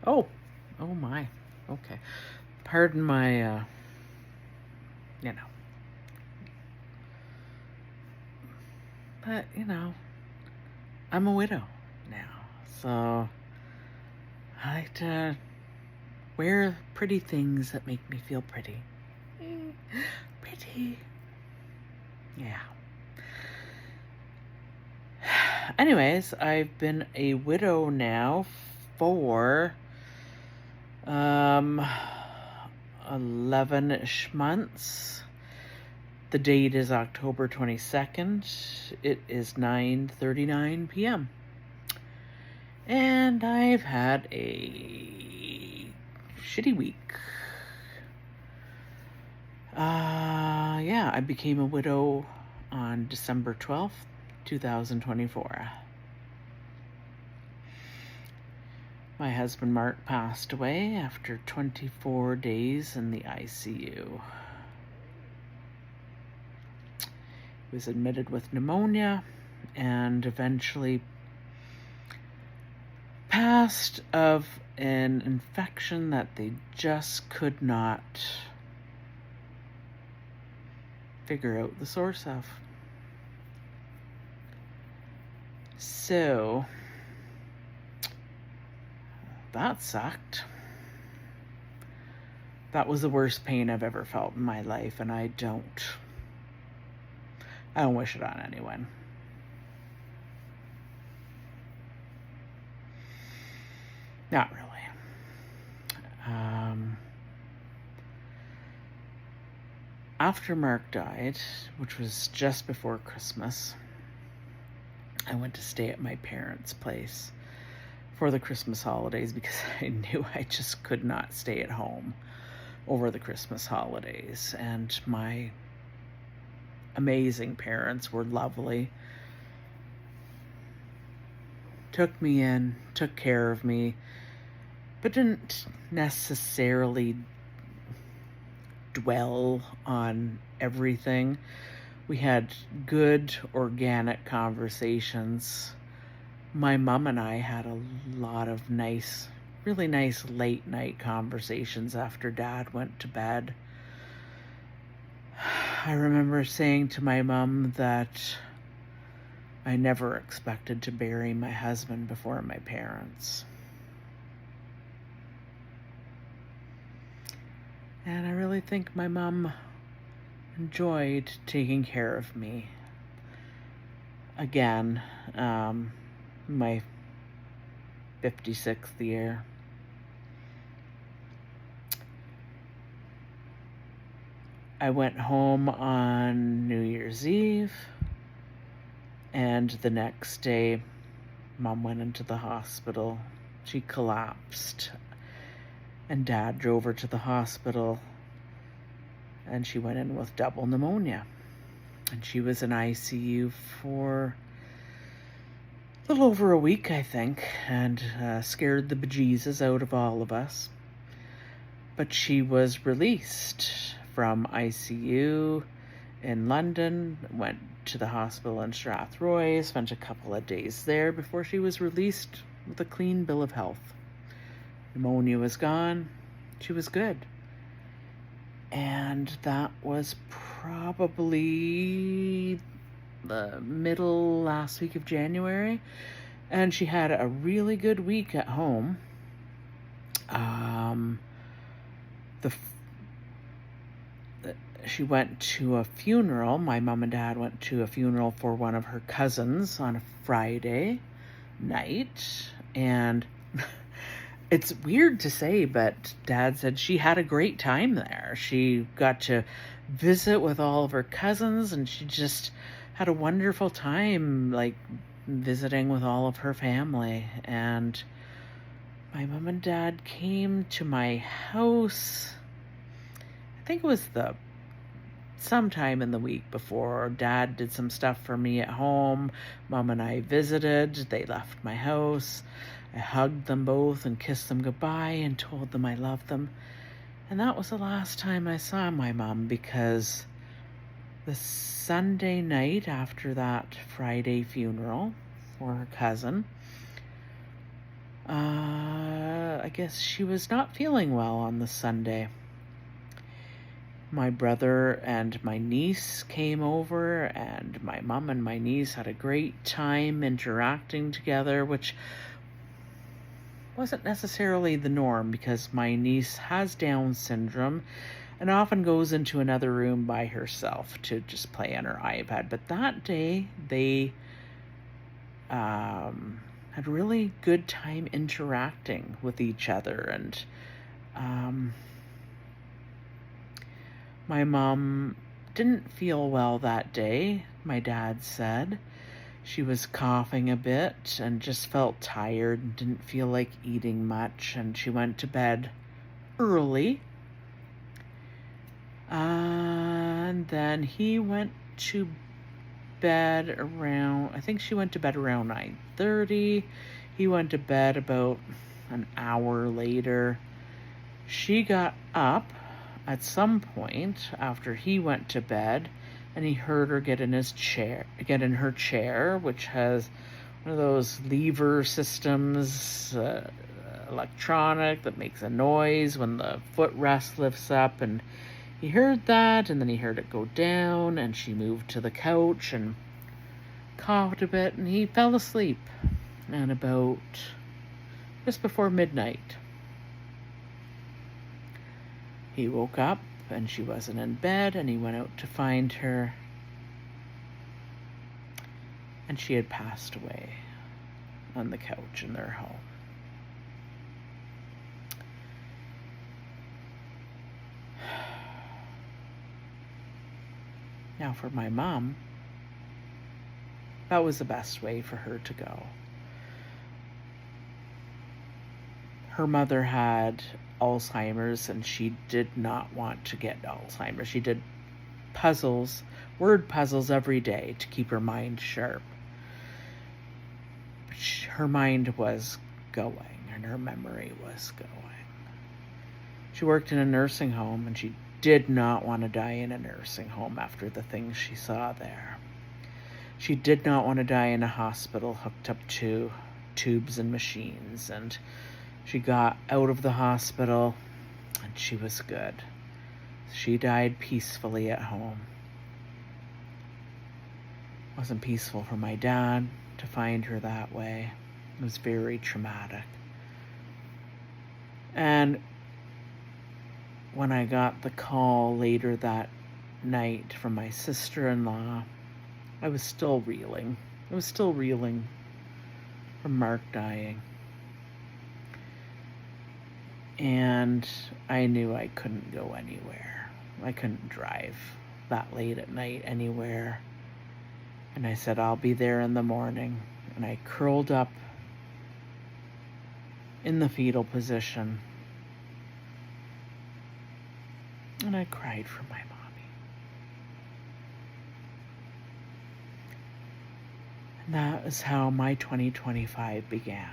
Oh, oh my. Okay. Pardon my, you know, but, I'm a widow now. So I like to wear pretty things that make me feel pretty. Eh, Pretty. Yeah. Anyways, I've been a widow now for, um, 11-ish months. The date is October 22nd. It is 9:39 p.m. And I've had a shitty week. Yeah, I became a widow on December 12th, 2024. My husband Mark passed away after 24 days in the ICU. He was admitted with pneumonia and eventually passed of an infection that they just could not figure out the source of. So that sucked. That was the worst pain I've ever felt in my life, and I don't wish it on anyone. Not really. After Mark died, which was just before Christmas, I went to stay at my parents' place for the Christmas holidays because I knew I just could not stay at home over the Christmas holidays. And my amazing parents were lovely. Took me in, took care of me, but didn't necessarily dwell on everything. We had good, organic conversations. My mom and I had a lot of really nice late night conversations after Dad went to bed. I remember saying to my mom that I never expected to bury my husband before my parents. And I really think my mom enjoyed taking care of me. Again, my 56th year. I went home on New Year's Eve, and the next day, Mom went into the hospital. She collapsed, and Dad drove her to the hospital, and she went in with double pneumonia. And she was in ICU for a little over a week, I think, and scared the bejesus out of all of us. But she was released from ICU in London, went to the hospital in Strathroy, spent a couple of days there before she was released with a clean bill of health. Pneumonia was gone. She was good. And that was probably the middle last week of January. And she had a really good week at home. She went to a funeral. My mom and dad went to a funeral for one of her cousins on a Friday night. And it's weird to say, but Dad said she had a great time there. She got to visit with all of her cousins, and she just had a wonderful time, like, visiting with all of her family. And my mom and dad came to my house. I think it was sometime in the week before. Dad did some stuff for me at home. Mom and I visited. They left my house. I hugged them both and kissed them goodbye and told them I loved them. And that was the last time I saw my mom, because the Sunday night after that Friday funeral for her cousin, I guess she was not feeling well on the Sunday. My brother and my niece came over, and my mom and my niece had a great time interacting together, which wasn't necessarily the norm because my niece has Down syndrome and often goes into another room by herself to just play on her iPad. But that day, they had a really good time interacting with each other. And my mom didn't feel well that day, my dad said. She was coughing a bit and just felt tired and didn't feel like eating much, and she went to bed early. And then he went to bed around, I think she went to bed around 9:30. He went to bed about an hour later. She got up at some point after he went to bed, and he heard her get in her chair, which has one of those lever systems, electronic, that makes a noise when the footrest lifts up. And he heard that, and then he heard it go down, and she moved to the couch and coughed a bit, and he fell asleep. And about just before midnight, he woke up, and she wasn't in bed, and he went out to find her, and she had passed away on the couch in their home. Now, for my mom, that was the best way for her to go. Her mother had Alzheimer's, and she did not want to get Alzheimer's. She did puzzles, word puzzles every day to keep her mind sharp. But her mind was going, and her memory was going. She worked in a nursing home, and she did not want to die in a nursing home after the things she saw there. She did not want to die in a hospital hooked up to tubes and machines, and she got out of the hospital, and she was good. She died peacefully at home. It wasn't peaceful for my dad to find her that way. It was very traumatic. And when I got the call later that night from my sister-in-law, I was still reeling. I was still reeling from Mark dying. And I knew I couldn't go anywhere. I couldn't drive that late at night anywhere. And I said, I'll be there in the morning. And I curled up in the fetal position, and I cried for my mommy. And that is how my 2025 began.